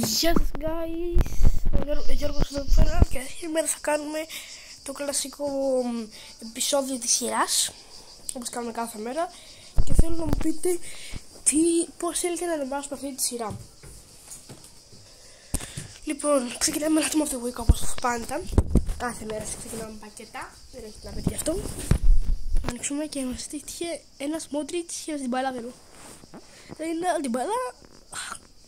Γεια σας guys, ο Γιώργος εδώ πέρα και σήμερα θα κάνουμε το κλασικό επεισόδιο της σειράς, όπως κάνουμε κάθε μέρα, και θέλω να μου πείτε πώς θέλετε να ανεβάσουμε αυτή τη σειρά. Λοιπόν, ξεκινάμε με το Move the Week όπως πάντα. Κάθε μέρα ξεκινάμε με πακετά, δεν έχει να πει γι' αυτό. Θα ανοίξουμε και μας τύχε ένας Modric και την μπάλα εδώ. Δεν είναι την μπάλα.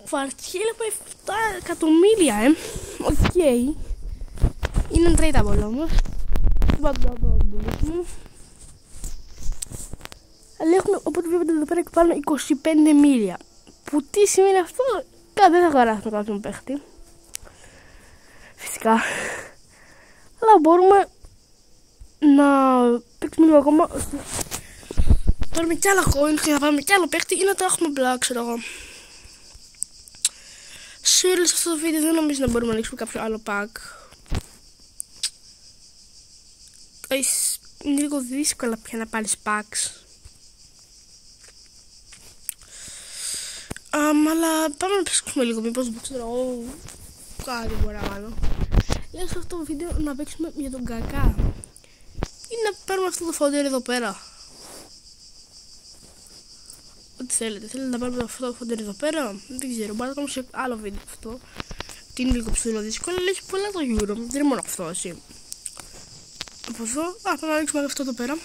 Κβαρτιέλα από 7 εκατομμύρια, Οκ. Είναι untradeable όμως. Δεν πάω να το δουλεύουμε. Αλλά έχουμε, οπότε βλέπετε εδώ πέρα και πάνω 25 μίλια. Που τι σημαίνει αυτό? Δεν θα αγοράσουμε κάποιον παίχτη. Φυσικά. Αλλά μπορούμε να παίξουμε λίγο ακόμα. Πάρουμε κι άλλα coins και να πάρουμε κι άλλο παίχτη ή να τα έχουμε μπλα, ξέρω εγώ. Σε όλο αυτό το βίντεο δεν νομίζω να μπορούμε να ανοίξουμε κάποιο άλλο pack. Είναι λίγο δύσκολα πια να πάρεις packs. Αλλά πάμε να παίξουμε λίγο, μήπως ξέρω κάτι μπορώ να κάνω. Λέω σε αυτό το βίντεο να παίξουμε για τον Κακά ή να πάρουμε αυτό το φόντερ εδώ πέρα. Ό,τι θέλετε να πάρουμε αυτό το φόντερ εδώ πέρα. Δεν ξέρω, μπορώ να κάνω σε άλλο βίντεο αυτό. Τι είναι λίγο ψηλό δύσκολο, αλλά έχει πολλά το Euro. Δεν είναι μόνο αυτό, εσύ. Από εδώ, πάμε να ρίξουμε αυτό εδώ πέρα.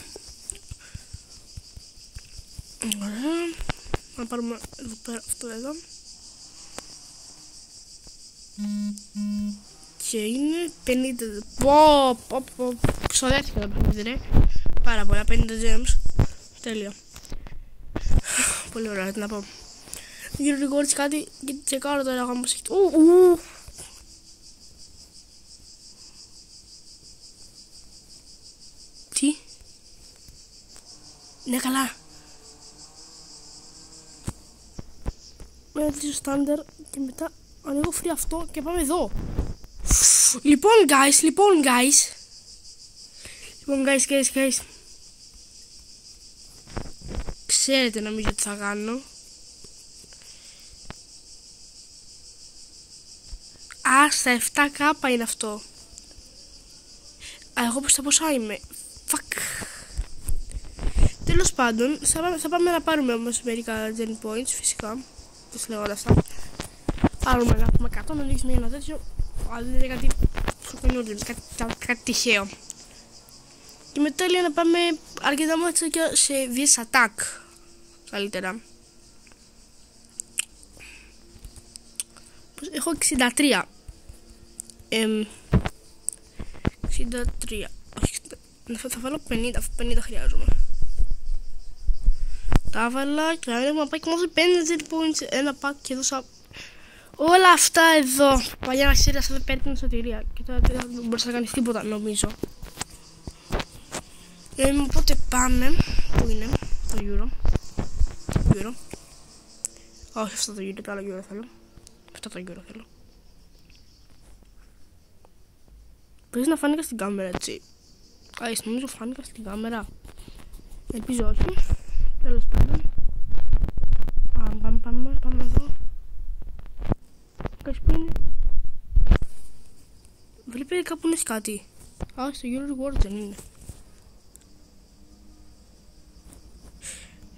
Ωραία. Να πάρουμε εδώ πέρα αυτό εδώ. Και είναι 50. Ξοδεύτηκα το παιχνίδι, ρε. Πάρα πολλά, 50 gems. Τέλεια. Πολύ ωραία, τι να πω. Γύρω λίγο κάτι και τσεκάρω τώρα άμα μας έχει. Τι? Ναι, καλά. Με έδειξε στάνταρ και μετά ανοίγω free αυτό και πάμε εδώ. Λοιπόν guys. Ξέρετε νομίζω τι θα κάνω. Στα 7k είναι αυτό. Εγώ προς τα πόσα είμαι. Fuck. Τέλος πάντων, θα πάμε να πάρουμε όμως μερικά gen points, φυσικά. Πώς λέω όλα αυτά. Πάρουμε να πούμε 100, να ανοίξουμε ένα τέτοιο. Αλλά δεν είναι κάτι σοκονιόντιο, κάτι τυχαίο. Και μετά λέει να πάμε αρκετά μάτσα και σε VS Attack. Καλύτερα. Έχω 63. 63. Θα βάλω 50. 50 χρειάζομαι. Τα βάλα και να πάει και μόνο 5 jet points. Ένα pack και δώσα όλα αυτά εδώ. Παλιά σειρά δεν παίρνει την σωτηρία. Και τώρα δεν μπορείς να κάνεις τίποτα, νομίζω. Οπότε πάμε. Πού είναι το Euro? Όχι, αυτό το Euro, το άλλο Euro θέλω. Αυτό το Euro θέλω. Πρέπει να φάνηκα στην κάμερα, έτσι. Νομίζω φάνηκα στην κάμερα. Ελπίζω όχι. Τέλος πάντων. Πάμε εδώ. Κάτσε που είναι. Βλέπετε κάπου είναι κάτι. Στο Euro Reward δεν είναι.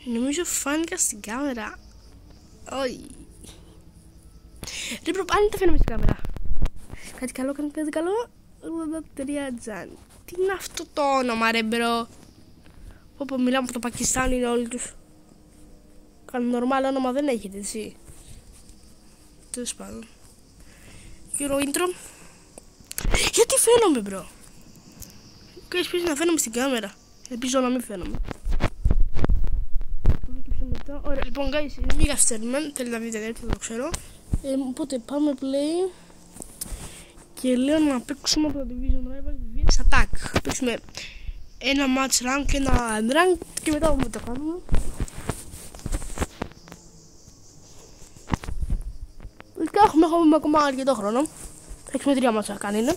Νομίζω φάνηκα στην κάμερα. Όχι. Ρε προ, αν τα φαίνομαι στην κάμερα. Κάτι καλό, κάτι καλό. 83 Τζαν. Τι είναι αυτό το όνομα, ρε μπρο? Όπου μιλάμε από το Πακιστάν είναι όλοι τους. Κάνουν νορμάλ όνομα δεν έχετε, εσύ. Τέλος πάντων. Euro intro. Γιατί φαίνομαι, μπρο? Κάνεις πίσω να φαίνομαι στην κάμερα. Ελπίζω να μην φαίνομαι. Ωραία, λοιπόν, guys, είναι μη καθυστερημένο. Θέλει να δείτε τέτοιο, το ξέρω. Οπότε πάμε play. Και λέω να παίξουμε από το Division Rivals VS Attack. Παίξουμε ένα match rank και ένα unranked και μετά όμως το κάνουμε. Φυσικά έχουμε ακόμα αρκετό χρόνο. Έχουμε 3 match να κάνει, είναι.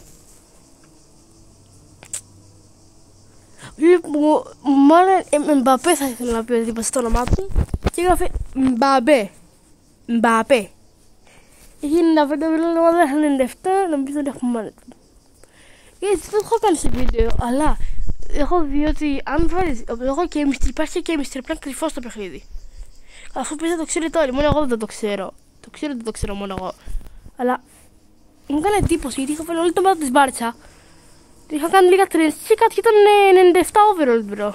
Μάλλον Μπαπέ θα ήθελα να πει ότι είπα στο όνομά του. Και έγραφε Μπαπέ. Έχει 95, 97, νομίζω ότι έχουμε μάνα του. Γιατί δεν το έχω κάνει σε βίντεο, αλλά έχω δει ότι αν βάλεις, υπάρχει και chemistry, πρέπει να κρυφό στο παιχνίδι. Αφού πες να το ξέρετε όλοι, μόνο εγώ δεν το ξέρω. Το ξέρω, δεν το ξέρω μόνο εγώ. Αλλά μου έκανε εντύπωση γιατί είχα βάλει όλη την ομάδα της Μπάρτσα. Είχα κάνει λίγα τρends και κάτι ήταν 97 overall, bro.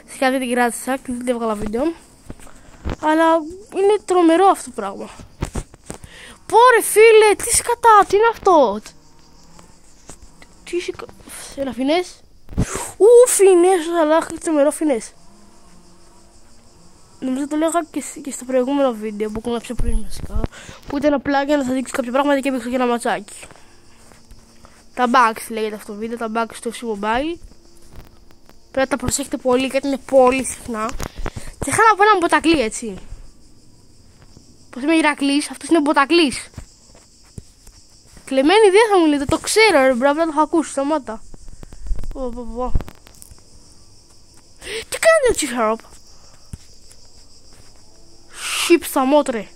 Σε κάτι την κράτησα και δεν έβγαλα βίντεο. Αλλά είναι τρομερό αυτό το πράγμα. Πόρε φίλε, τι σκατά, τι είναι αυτό. Τι είσαι, ένα φινές. Φινές, αλλά τρομερό φινές. Νομίζω το λέγα και στο προηγούμενο βίντεο που έκανα πιο πριν βασικά. Που ήταν απλά για να σας δείξω κάποια πράγματα και έπαιξα και ένα ματσάκι. Τα bugs λέγεται αυτό το βίντεο, τα bugs του FC Mobile. Πρέπει να τα προσέχετε πολύ γιατί είναι πολύ συχνά. Και είχα να πω έναν μποτακλή έτσι. Πως είμαι Ηρακλής, αυτός είναι μποτακλής. Κλεμμένη ιδέα θα μου λέτε, το ξέρω ρε μπράβο, το έχω ακούσει, σταμάτα. Τι κάνετε έτσι Χαρόπ. Χύψα μότρε.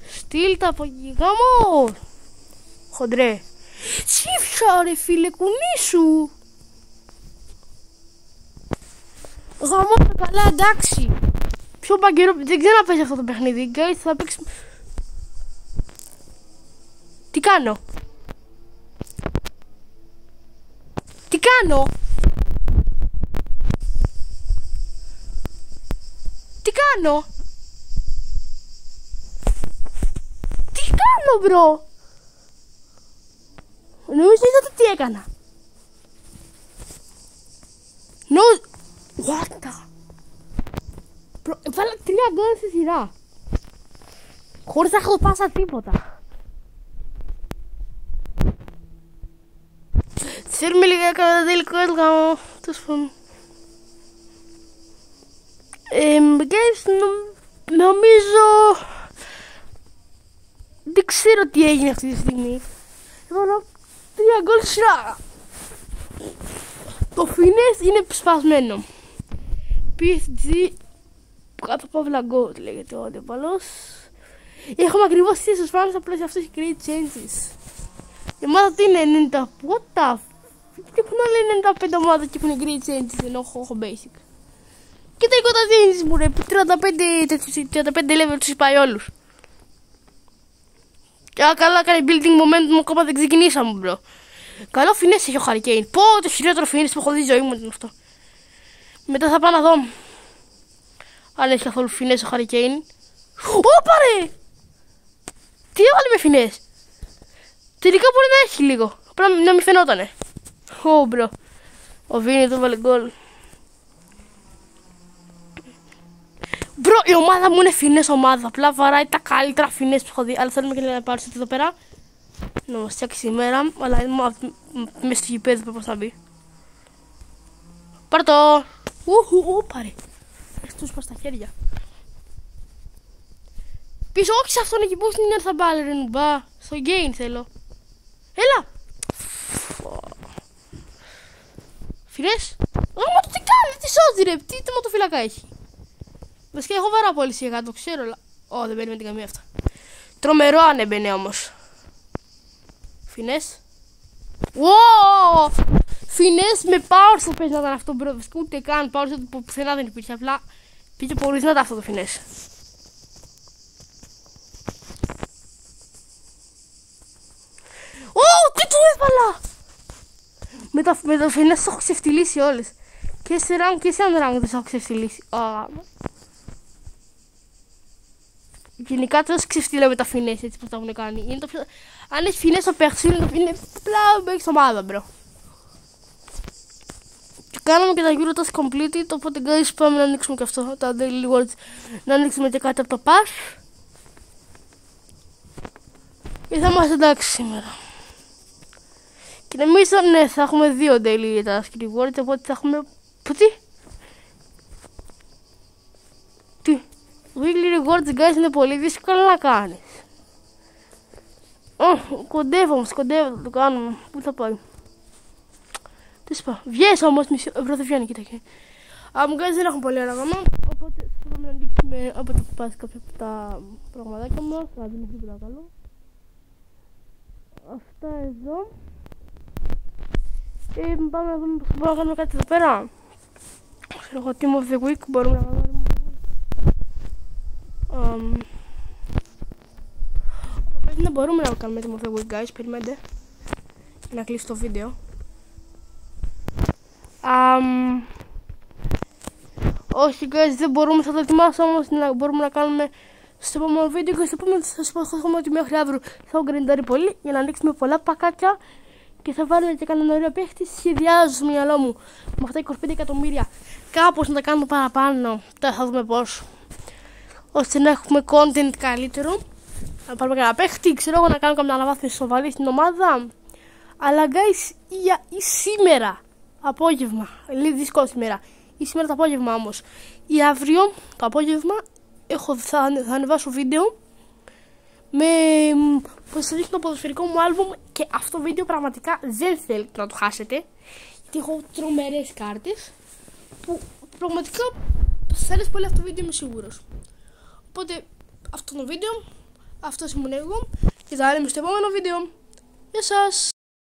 Στείλ τα από εκεί, γάμο. Χοντρέ. Τσίφσα ρε φίλε, κουνήσου. Γαμώ καλά, εντάξει. Πιο μπαγκερό, δεν ξέρω να παίζει αυτό το παιχνίδι. Guys, θα παίξει. Τι κάνω. Τι κάνω. Τι κάνω. Τι κάνω μπρο. Νομίζω είδατε τι έκανα. What the. Βάλα 3 γκολ στη σειρά. Χωρίς να έχω πάσα τίποτα. Θέλουμε λίγα κατά τελικό έργο. Τέλος πάντων. Guys, νομίζω δεν ξέρω τι έγινε αυτή τη στιγμή. Έβαλα 3 γκολ στη σειρά. Το φινές είναι σπασμένο. PSG κάτω παύλα goat λέγεται ο αντίπαλος. Έχουμε ακριβώς τις στους φάνες απλώς αυτές οι create changes. Η ομάδα τι είναι 90. What the f. Τι που να λέει 95 ομάδα και που είναι create changes ενώ έχω basic. Και τα εικόνα changes μου ρε. 35 level τους πάει όλους. Και καλά κάνει building momentum ακόμα δεν ξεκινήσαμε μπρο. Καλό φινές έχει ο Hurricane. Πω το χειρότερο φινές που έχω δει ζωή μου ήταν αυτό. Μετά θα πάω να δω αν έχει καθόλου φινές ο Hurricane. Ωπα ρε! Τι έβαλε με φινές. Τελικά μπορεί να έχει λίγο. Πρέπει να μην φαινότανε. Μπρο. Ο Βίνι το έβαλε γκολ. Μπρο, η ομάδα μου είναι φινές ομάδα. Απλά βαράει τα καλύτερα φινές που έχω δει. Αλλά θέλουμε και να πάρεις εδώ πέρα. Να μας φτιάξει σήμερα. Αλλά μέσα στο γηπέδο πρέπει να μπει. Πάρ' το. Πάρε. Έχεις τους πας στα χέρια. Πίσω, όχι σε αυτόν εκεί που στην έρθα μπάλε ρε νουμπά. Στο gain θέλω. Έλα. Φινές. Μα το τι κάνει, τι σώζει ρε. Τι τερματοφύλακα έχει. Βασικά έχω βαρά πολύ σιγά, το ξέρω. Δεν μπαίνει με την καμία αυτά. Τρομερό αν έμπαινε όμως. Φινές. Φινές με power στο πες να ήταν αυτό μπρο. Ούτε καν power στο πουθενά δεν υπήρχε. Απλά πήγε πολύ δυνατά αυτό το φινές. Τι του έβαλα. Με το φινές το έχω ξεφτυλίσει όλες. Και σε rank και σε unrank δεν το έχω ξεφτυλίσει. Γενικά το ξεφτύλα με τα φινές έτσι πως τα έχουν κάνει. Είναι το πιο... Αν έχει φινές στο παίχτης είναι απλά έχεις ομάδα μπρο. Και κάναμε και τα Euro Task Completed. Οπότε guys πάμε να ανοίξουμε και αυτό τα Daily Rewards. Να ανοίξουμε και κάτι από το Pass. Και θα είμαστε εντάξει σήμερα. Και νομίζω ναι θα έχουμε 2 Daily Task Rewards. Οπότε θα έχουμε... Τι? Weekly rewards guys είναι πολύ δύσκολο να κάνεις. Κοντεύω, θα το κάνουμε. Πού θα πάει. Τι σου πω. Βγες όμως μισό ευρώ δεν βγαίνει, κοίτα εκεί. Guys δεν έχουν πολύ ώρα ακόμα. Οπότε θα πάμε να ανοίξουμε από το πας κάποια από τα πραγματάκια μας. Θα δούμε τίποτα καλό. αυτά εδώ. Πάμε να δούμε πώς μπορούμε να κάνουμε κάτι εδώ πέρα. Ξέρω εγώ, Team of the Week μπορούμε να κάνουμε. Δεν μπορούμε να κάνουμε Team of the Week, guys. Περιμένετε να κλείσει το βίντεο. Όχι, guys, δεν μπορούμε. Θα το ετοιμάσω όμως να μπορούμε να κάνουμε στο επόμενο βίντεο. Και στο επόμενο θα σας πω ότι μέχρι αύριο θα έχω γκριντάρει πολύ για να ανοίξουμε πολλά πακάκια. Και θα βάλουμε και κανένα ωραίο παίχτη. Σχεδιάζω στο μυαλό μου με αυτά 25 εκατομμύρια κάπως να τα κάνουμε παραπάνω. Τώρα θα δούμε πώς. Ώστε να έχουμε content καλύτερο. Να πάρουμε κανένα παίχτη. Ξέρω εγώ να κάνω καμιά αναβάθμιση σοβαρή στην ομάδα. Αλλά guys, ή σήμερα απόγευμα. Λίγο δύσκολο σήμερα. Ή σήμερα το απόγευμα όμως. Ή αύριο το απόγευμα θα ανεβάσω βίντεο με πως θα δείχνω το ποδοσφαιρικό μου άλμπουμ. Και αυτό το βίντεο πραγματικά δεν θέλετε να το χάσετε, γιατί έχω τρομερές κάρτες που πραγματικά σας αρέσει πολύ αυτό το βίντεο, είμαι σίγουρος. Οπότε αυτό το βίντεο, αυτός ήμουν εγώ και θα λέμε στο επόμενο βίντεο. Γεια σας!